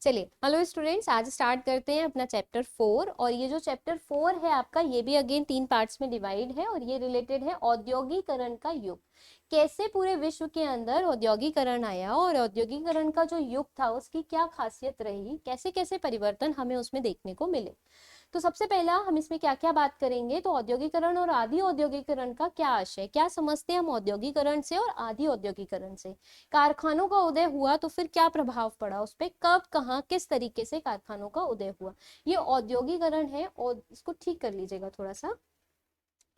चलिए hello students, आज start करते हैं अपना चैप्टर 4। और ये जो चैप्टर 4 है आपका, ये भी अगेन 3 पार्ट्स में डिवाइड है और ये रिलेटेड है औद्योगिकरण का युग। कैसे पूरे विश्व के अंदर औद्योगिकरण आया और औद्योगिकरण का जो युग था उसकी क्या खासियत रही, कैसे कैसे परिवर्तन हमें उसमें देखने को मिले। तो सबसे पहला हम इसमें क्या क्या बात करेंगे, तो औद्योगिकरण और आदि औद्योगिकरण का क्या आशय, क्या समझते हैं हम औद्योगिकरण से और आदि औद्योगिकरण से। कारखानों का उदय हुआ तो फिर क्या प्रभाव पड़ा उस पर, कब कहाँ किस तरीके से कारखानों का उदय हुआ, ये औद्योगिकरण है। और इसको ठीक कर लीजिएगा थोड़ा सा।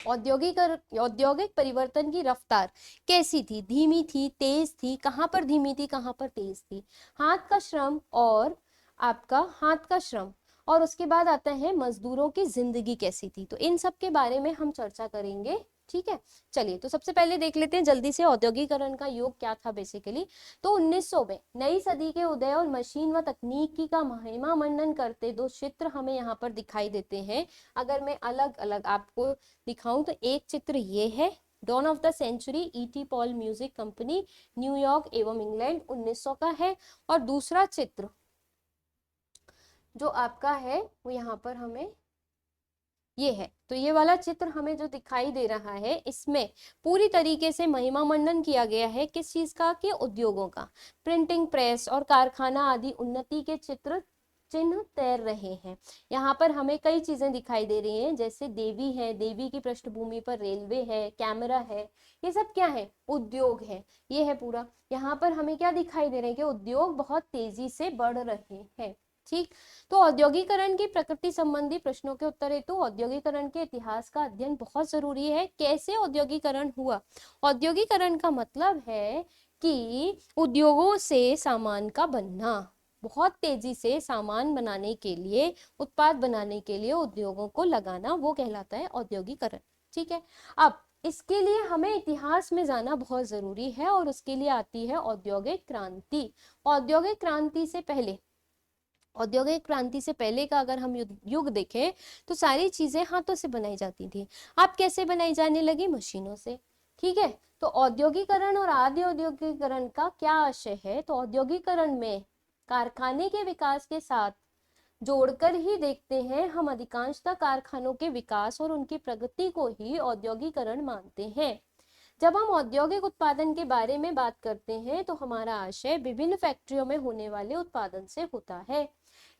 औद्योगिक परिवर्तन की रफ्तार कैसी थी, धीमी थी, तेज थी, कहाँ पर धीमी थी कहाँ पर तेज थी। हाथ का श्रम और आपका हाथ का श्रम और उसके बाद आता है मजदूरों की जिंदगी कैसी थी, तो इन सब के बारे में हम चर्चा करेंगे। ठीक है, चलिए तो सबसे पहले देख लेते हैं जल्दी से औद्योगिकरण का युग क्या था बेसिकली। तो 1900 में नई सदी के उदय और मशीन व तकनीकी का महिमा मंडन करते दो चित्र हमें यहाँ पर दिखाई देते हैं। अगर मैं अलग अलग आपको दिखाऊं तो एक चित्र ये है, dawn of the century, ET Paul music company, New York एवं इंग्लैंड, 1900 का है। और दूसरा चित्र जो आपका है वो यहाँ पर हमें ये है, तो ये वाला चित्र हमें जो दिखाई दे रहा है इसमें पूरी तरीके से महिमा मंडन किया गया है किस चीज का, कि उद्योगों का। प्रिंटिंग प्रेस और कारखाना आदि उन्नति के चित्र चिन्ह तैर रहे हैं। यहाँ पर हमें कई चीजें दिखाई दे रही हैं, जैसे देवी है, देवी की पृष्ठभूमि पर रेलवे है, कैमरा है, ये सब क्या है, उद्योग है। ये है पूरा, यहाँ पर हमें क्या दिखाई दे रहे हैं कि उद्योग बहुत तेजी से बढ़ रहे हैं। ठीक, तो औद्योगिकरण की प्रकृति संबंधी प्रश्नों के उत्तर हेतु औद्योगिकरण के इतिहास का अध्ययन बहुत जरूरी है। कैसे औद्योगिकरण हुआ, औद्योगिकरण का मतलब है कि उद्योगों से सामान का बनना, बहुत तेजी से सामान बनाने के लिए, उत्पाद बनाने के लिए उद्योगों को लगाना, वो कहलाता है औद्योगिकरण। ठीक है, अब इसके लिए हमें इतिहास में जाना बहुत जरूरी है और उसके लिए आती है औद्योगिक क्रांति। औद्योगिक क्रांति से पहले, औद्योगिक क्रांति से पहले का अगर हम युग देखें तो सारी चीजें हाथों से बनाई जाती थी। अब कैसे बनाई जाने लगी, मशीनों से। ठीक है, तो औद्योगिकरण और आदि औद्योगिकरण का क्या आशय है, तो औद्योगिकरण में कारखाने के विकास के साथ जोड़कर ही देखते हैं हम, अधिकांशतः कारखानों के विकास और उनकी प्रगति को ही औद्योगिकरण मानते हैं। जब हम औद्योगिक उत्पादन के बारे में बात करते हैं तो हमारा आशय विभिन्न फैक्ट्रियों में होने वाले उत्पादन से होता है।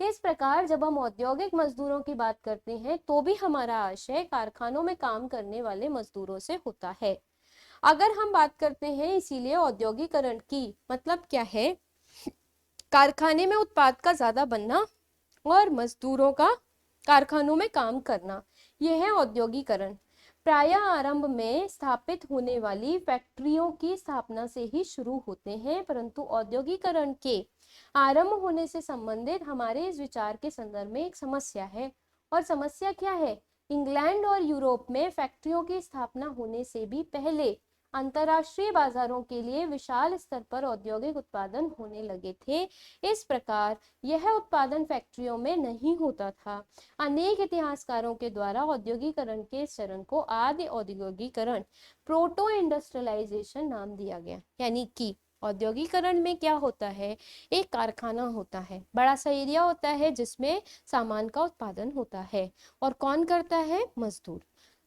इस प्रकार जब हम औद्योगिक मजदूरों की बात करते हैं तो भी हमारा आशय कारखानों में काम करने वाले मजदूरों से होता है। अगर हम बात करते हैं इसीलिए औद्योगिकरण की मतलब क्या है, कारखाने में उत्पाद का ज्यादा बनना और मजदूरों का कारखानों में काम करना, यह है औद्योगिकरण। प्रायः आरंभ में स्थापित होने वाली फैक्ट्रियों की स्थापना से ही शुरू होते हैं, परंतु औद्योगिकरण के आरंभ होने से संबंधित हमारे इस विचार के संदर्भ में एक समस्या है। और समस्या क्या है, इंग्लैंड और यूरोप में फैक्ट्रियों की स्थापना होने से भी पहले अंतरराष्ट्रीय बाजारों के लिए विशाल स्तर पर औद्योगिक उत्पादन होने लगे थे। इस प्रकार यह उत्पादन फैक्ट्रियों में नहीं होता था। अनेक इतिहासकारों के द्वारा औद्योगिकरण के चरण को आदि औद्योगिकरण, प्रोटो इंडस्ट्रियलाइजेशन नाम दिया गया। यानी कि औद्योगिकरण में क्या होता है, एक कारखाना होता है, बड़ा सा एरिया होता है जिसमें सामान का उत्पादन होता है, और कौन करता है, मजदूर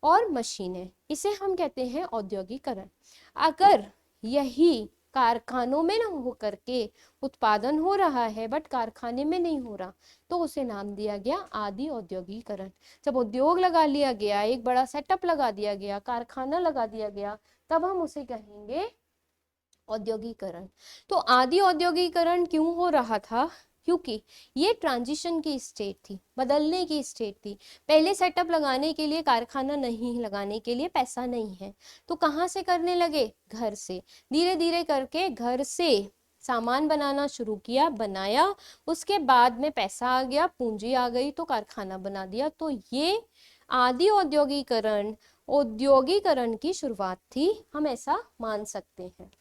और मशीनें, इसे हम कहते हैं औद्योगिकरण। अगर यही कारखानों में ना हो करके उत्पादन हो रहा है बट कारखाने में नहीं हो रहा, तो उसे नाम दिया गया आदि औद्योगिकरण। जब उद्योग लगा लिया गया, एक बड़ा सेटअप लगा दिया गया, कारखाना लगा दिया गया, तब हम उसे कहेंगे औद्योगिकरण। तो आदि औद्योगिकरण क्यों हो रहा था, क्योंकि ये ट्रांजिशन की स्टेट थी, बदलने की स्टेट थी। पहले सेटअप लगाने के लिए, कारखाना नहीं लगाने के लिए पैसा नहीं है, तो कहाँ से करने लगे, घर से। धीरे धीरे करके घर से सामान बनाना शुरू किया, बनाया, उसके बाद में पैसा आ गया, पूंजी आ गई तो कारखाना बना दिया। तो ये आदि औद्योगिकरण, औद्योगिकरण की शुरुआत थी, हम ऐसा मान सकते हैं।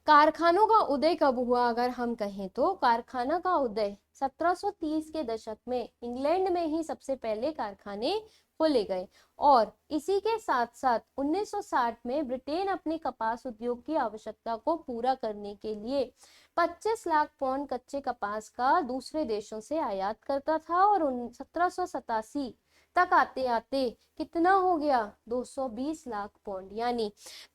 कारखानों का उदय कब हुआ, अगर हम कहें तो कारखाना का उदय 1730 के दशक में इंग्लैंड में ही सबसे पहले कारखाने खोले गए। और इसी के साथ साथ 1960 में ब्रिटेन अपने कपास उद्योग की आवश्यकता को पूरा करने के लिए 25 लाख पौंड कच्चे कपास का दूसरे देशों से आयात करता था और 1787 तक आते आते कितना हो गया, 220 लाख पौंड। यानी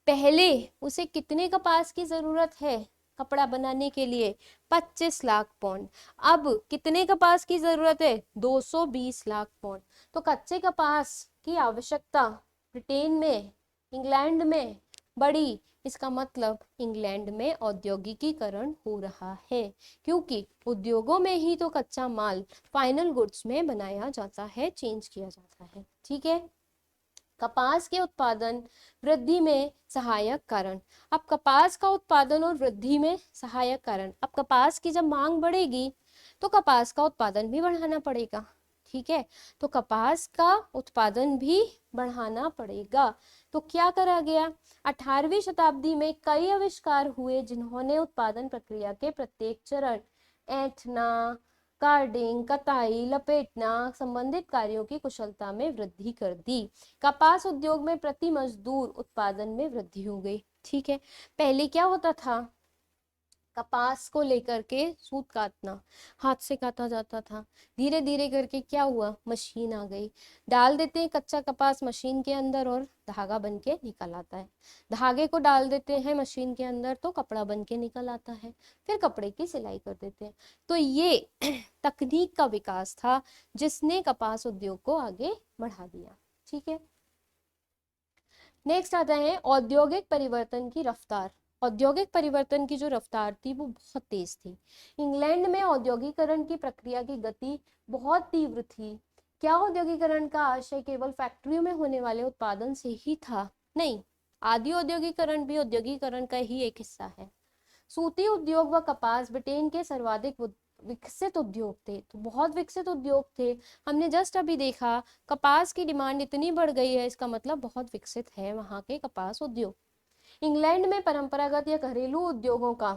पहले उसे कितने कपास की जरूरत है कपड़ा बनाने के लिए, 25 लाख पौंड। अब कितने कपास की जरूरत है, 220 लाख पौंड। तो कच्चे कपास की आवश्यकता ब्रिटेन में, इंग्लैंड में बढ़ी। इसका मतलब इंग्लैंड में औद्योगिकीकरण हो रहा है, क्योंकि उद्योगों में ही तो कच्चा माल फाइनल गुड्स में बनाया जाता है, चेंज किया जाता है। ठीक है। कपास के उत्पादन वृद्धि में सहायक कारण। अब कपास का उत्पादन और वृद्धि में सहायक कारण, अब कपास की जब मांग बढ़ेगी तो कपास का उत्पादन भी बढ़ाना पड़ेगा। ठीक है, तो कपास का उत्पादन भी बढ़ाना पड़ेगा। तो क्या करा गया, 18वीं शताब्दी में कई आविष्कार हुए जिन्होंने उत्पादन प्रक्रिया के प्रत्येक चरण, ऐंठना, कार्डिंग, कताई, लपेटना संबंधित कार्यों की कुशलता में वृद्धि कर दी। कपास उद्योग में प्रति मजदूर उत्पादन में वृद्धि हो गई। ठीक है, पहले क्या होता था, कपास को लेकर के सूत काटना, हाथ से काटा जाता था। धीरे धीरे करके क्या हुआ, मशीन आ गई, डाल देते हैं कच्चा कपास मशीन के अंदर और धागा बन के निकल आता है। धागे को डाल देते हैं मशीन के अंदर तो कपड़ा बन के निकल आता है, फिर कपड़े की सिलाई कर देते हैं। तो ये तकनीक का विकास था जिसने कपास उद्योग को आगे बढ़ा दिया। ठीक है, नेक्स्ट आता है औद्योगिक परिवर्तन की रफ्तार। औद्योगिक परिवर्तन की जो रफ्तार थी वो बहुत तेज थी। इंग्लैंड में औद्योगिकरण की प्रक्रिया की गति बहुत तीव्र थी। क्या औद्योगिकरण का आशय केवल फैक्ट्रियों में होने वाले उत्पादन से ही था? नहीं, आदि औद्योगिकरण भी औद्योगिकरण का ही एक हिस्सा है। सूती उद्योग व कपास ब्रिटेन के सर्वाधिक विकसित उद्योग थे। तो बहुत विकसित उद्योग थे। हमने जस्ट अभी देखा कपास की डिमांड इतनी बढ़ गई है, इसका मतलब बहुत विकसित है वहां के कपास उद्योग। इंग्लैंड में परंपरागत या घरेलू उद्योगों का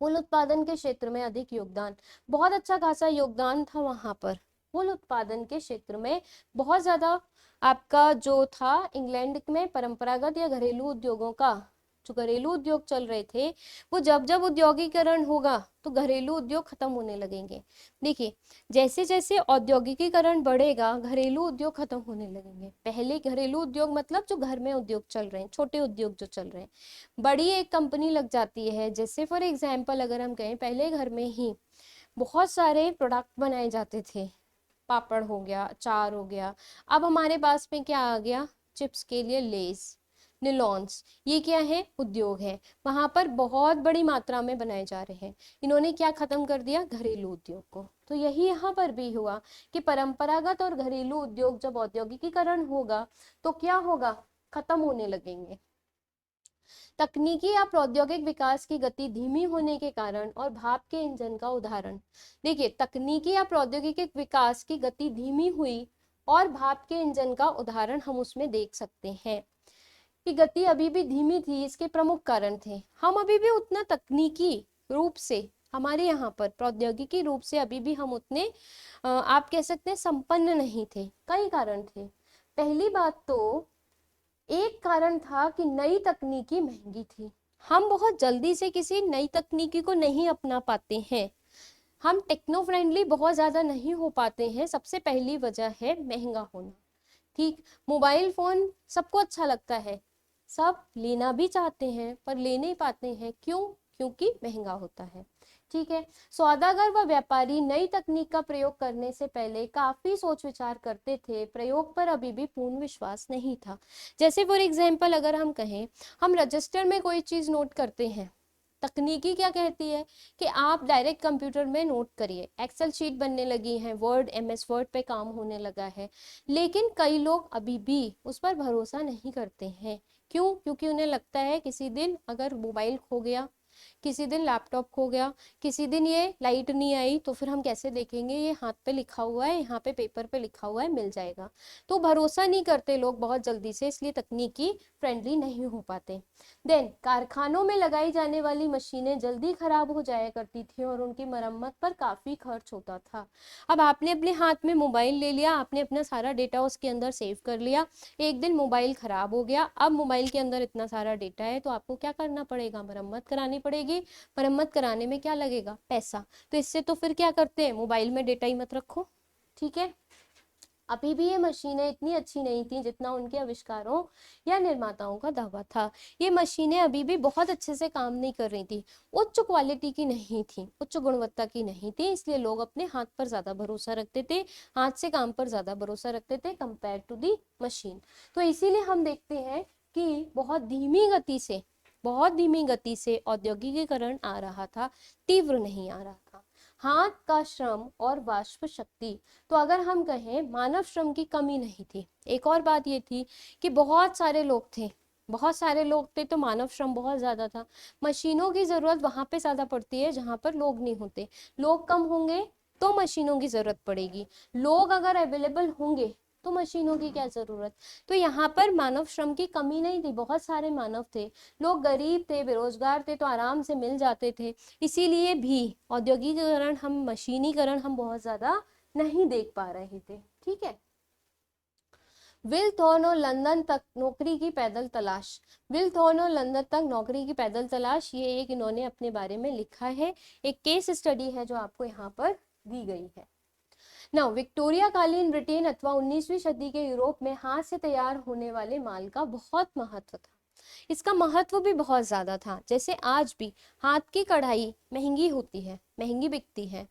कुल उत्पादन के क्षेत्र में अधिक योगदान, बहुत अच्छा खासा योगदान था वहां पर। कुल उत्पादन के क्षेत्र में बहुत ज्यादा आपका जो था इंग्लैंड में परंपरागत या घरेलू उद्योगों का, जो घरेलू उद्योग चल रहे थे वो जब जब उद्योगिकरण होगा तो घरेलू उद्योग खत्म होने लगेंगे। देखिए, जैसे जैसे औद्योगिकीकरण बढ़ेगा घरेलू उद्योग खत्म होने लगेंगे। पहले घरेलू उद्योग मतलब जो घर में उद्योग चल रहे हैं, छोटे उद्योग जो चल रहे हैं, बड़ी एक कंपनी लग जाती है। जैसे फॉर एग्जाम्पल अगर हम कहें, पहले घर में ही बहुत सारे प्रोडक्ट बनाए जाते थे, पापड़ हो गया, अचार हो गया। अब हमारे पास में क्या आ गया, चिप्स के लिए लेस, निलॉन्स, ये क्या है, उद्योग है। वहां पर बहुत बड़ी मात्रा में बनाए जा रहे हैं। इन्होंने क्या खत्म कर दिया, घरेलू उद्योग को। तो यही यहाँ पर भी हुआ कि परंपरागत और घरेलू उद्योग जब औद्योगिकीकरण होगा तो क्या होगा, खत्म होने लगेंगे। तकनीकी या प्रौद्योगिक विकास की गति धीमी होने के कारण और भाप के इंजन का उदाहरण। देखिए, तकनीकी या प्रौद्योगिक विकास की गति धीमी हुई और भाप के इंजन का उदाहरण हम उसमें देख सकते हैं कि गति अभी भी धीमी थी। इसके प्रमुख कारण थे, हम अभी भी उतना तकनीकी रूप से, हमारे यहाँ पर प्रौद्योगिकी रूप से अभी भी हम उतने आप कह सकते हैं संपन्न नहीं थे। कई कारण थे। पहली बात तो एक कारण था कि नई तकनीकी महंगी थी। हम बहुत जल्दी से किसी नई तकनीकी को नहीं अपना पाते हैं, हम टेक्नो फ्रेंडली बहुत ज्यादा नहीं हो पाते हैं। सबसे पहली वजह है महंगा होना। ठीक, मोबाइल फोन सबको अच्छा लगता है, सब लेना भी चाहते हैं पर ले नहीं पाते हैं। क्यों? क्योंकि महंगा होता है। ठीक है, सौदागर व व्यापारी नई तकनीक का प्रयोग करने से पहले काफी सोच विचार करते थे। प्रयोग पर अभी भी पूर्ण विश्वास नहीं था। जैसे फॉर एग्जाम्पल अगर हम कहें, हम रजिस्टर में कोई चीज नोट करते हैं, तकनीकी क्या कहती है कि आप डायरेक्ट कंप्यूटर में नोट करिए। एक्सेल शीट बनने लगी है, वर्ड, MS वर्ड पे काम होने लगा है, लेकिन कई लोग अभी भी उस पर भरोसा नहीं करते हैं। क्यों? क्योंकि उन्हें लगता है किसी दिन अगर मोबाइल खो गया, किसी दिन लैपटॉप खो गया, किसी दिन ये लाइट नहीं आई तो फिर हम कैसे देखेंगे, ये हाथ पे लिखा हुआ है, यहाँ पे पेपर पे लिखा हुआ है, मिल जाएगा। तो भरोसा नहीं करते लोग बहुत जल्दी से, इसलिए तकनीकी फ्रेंडली नहीं हो पाते। देन कारखानों में लगाई जाने वाली मशीनें जल्दी खराब हो जाया करती थी और उनकी मरम्मत पर काफी खर्च होता था। अब आपने अपने हाथ में मोबाइल ले लिया, आपने अपना सारा डेटा उसके अंदर सेव कर लिया, एक दिन मोबाइल खराब हो गया, अब मोबाइल के अंदर इतना सारा डेटा है तो आपको क्या करना पड़ेगा, मरम्मत करानी पड़ेगी। कराओगे, मरम्मत कराने में क्या लगेगा, पैसा। तो इससे तो फिर क्या करते हैं, मोबाइल में डेटा ही मत रखो, ठीक है। अभी भी ये मशीनें इतनी अच्छी नहीं थी जितना उनके आविष्कारों या निर्माताओं का दावा था। ये मशीनें अभी भी बहुत अच्छे से काम नहीं कर रही थी, उच्च क्वालिटी की नहीं थी, उच्च गुणवत्ता की नहीं थी, इसलिए लोग अपने हाथ पर ज्यादा भरोसा रखते थे, हाथ से काम पर ज्यादा भरोसा रखते थे कंपेयर टू दी मशीन। तो इसीलिए हम देखते हैं कि बहुत धीमी गति से औद्योगिकीकरण आ रहा था, तीव्र नहीं आ रहा था। हाथ का श्रम और वाष्प शक्ति, तो अगर हम कहें मानव श्रम की कमी नहीं थी। एक और बात ये थी कि बहुत सारे लोग थे तो मानव श्रम बहुत ज्यादा था। मशीनों की जरूरत वहां पे ज्यादा पड़ती है जहां पर लोग नहीं होते, लोग कम होंगे तो मशीनों की जरूरत पड़ेगी, लोग अगर अवेलेबल होंगे तो मशीनों की क्या जरूरत। तो यहाँ पर मानव श्रम की कमी नहीं थी, बहुत सारे मानव थे, लोग गरीब थे, बेरोजगार थे, तो आराम से मिल जाते थे। इसीलिए भी औद्योगिकीकरण मशीनीकरण हम बहुत ज्यादा नहीं देख पा रहे थे, ठीक है। विल थॉर्न और लंदन तक नौकरी की पैदल तलाश, विल थॉर्न और लंदन तक नौकरी की पैदल तलाश, ये एक इन्होंने अपने बारे में लिखा है, एक केस स्टडी है जो आपको यहाँ पर दी गई है। नाउ विक्टोरिया कालीन ब्रिटेन अथवा 19वीं सदी के यूरोप में हाथ से तैयार होने वाले माल का बहुत महत्व था। इसका महत्व भी बहुत ज्यादा था। जैसे आज भी हाथ की कढ़ाई महंगी होती है, महंगी बिकती है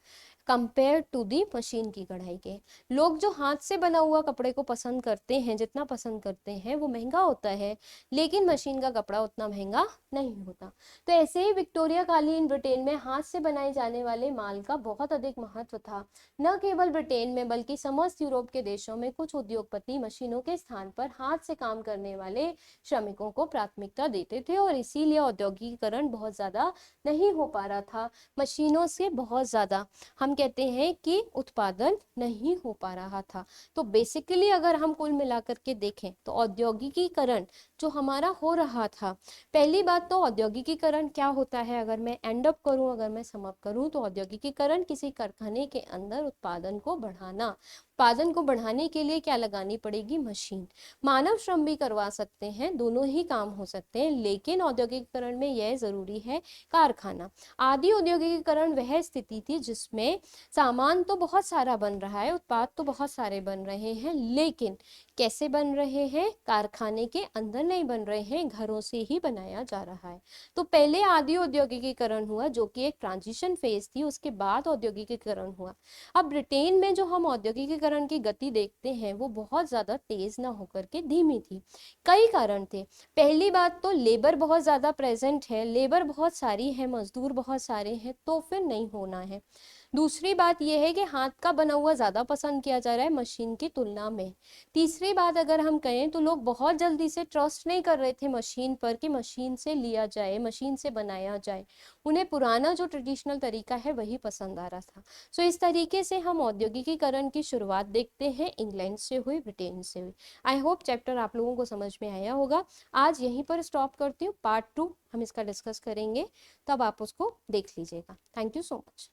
कंपेयर टू दी मशीन की कढ़ाई के। लोग जो हाथ से बना हुआ कपड़े को पसंद करते हैं, जितना पसंद करते हैं वो महंगा होता है, लेकिन मशीन का कपड़ा उतना महंगा नहीं होता। तो ऐसे ही विक्टोरिया कालीन ब्रिटेन में हाथ से बनाए जाने वाले माल का बहुत अधिक महत्व था। न केवल ब्रिटेन में बल्कि समस्त यूरोप के देशों में कुछ उद्योगपति मशीनों के स्थान पर हाथ से काम करने वाले श्रमिकों को प्राथमिकता देते थे, और इसीलिए औद्योगिकीकरण बहुत ज्यादा नहीं हो पा रहा था। मशीनों से बहुत ज्यादा हम कहते हैं कि उत्पादन नहीं हो पा रहा था। तो बेसिकली अगर हम कुल मिलाकर के देखें तो औद्योगिकीकरण जो हमारा हो रहा था, पहली बात तो औद्योगिकीकरण क्या होता है, अगर मैं एंड अप करूं, अगर मैं समअप करूं, तो औद्योगिकीकरण किसी कारखाने के अंदर उत्पादन को बढ़ाना। उत्पादन को बढ़ाने के लिए क्या लगानी पड़ेगी, मशीन। मानव श्रम भी करवा सकते हैं, दोनों ही काम हो सकते हैं, लेकिन औद्योगिकीकरण में यह जरूरी है कारखाना। आदि औद्योगिकीकरण वह स्थिति थी जिसमें सामान तो बहुत सारा बन रहा है, उत्पाद तो बहुत सारे बन रहे हैं, लेकिन कैसे बन रहे हैं, कारखाने के अंदर नहीं बन रहे हैं, घरों से ही बनाया जा रहा है। तो पहले आदि औद्योगिकीकरण हुआ जो कि एक ट्रांजिशन फेज थी, उसके बाद औद्योगिकीकरण हुआ। अब ब्रिटेन में जो हम औद्योगिकीकरण की गति देखते हैं वो बहुत ज्यादा तेज ना होकर के धीमी थी। कई कारण थे। पहली बात तो लेबर बहुत ज्यादा प्रेजेंट है, लेबर बहुत सारी है, मजदूर बहुत सारे हैं, तो फिर नहीं होना है। दूसरी बात यह है कि हाथ का बना हुआ ज्यादा पसंद किया जा रहा है मशीन की तुलना में। तीसरी बात अगर हम कहें तो लोग बहुत जल्दी से ट्रस्ट नहीं कर रहे थे मशीन पर कि मशीन से लिया जाए, मशीन से बनाया जाए। उन्हें पुराना जो ट्रेडिशनल तरीका है वही पसंद आ रहा था। सो इस तरीके से हम औद्योगिकीकरण की शुरुआत देखते हैं, इंग्लैंड से हुई, ब्रिटेन से हुई। आई होप चैप्टर आप लोगों को समझ में आया होगा। आज यहीं पर स्टॉप करती हूँ, पार्ट 2 हम इसका डिस्कस करेंगे, तब आप उसको देख लीजिएगा। Thank you so much.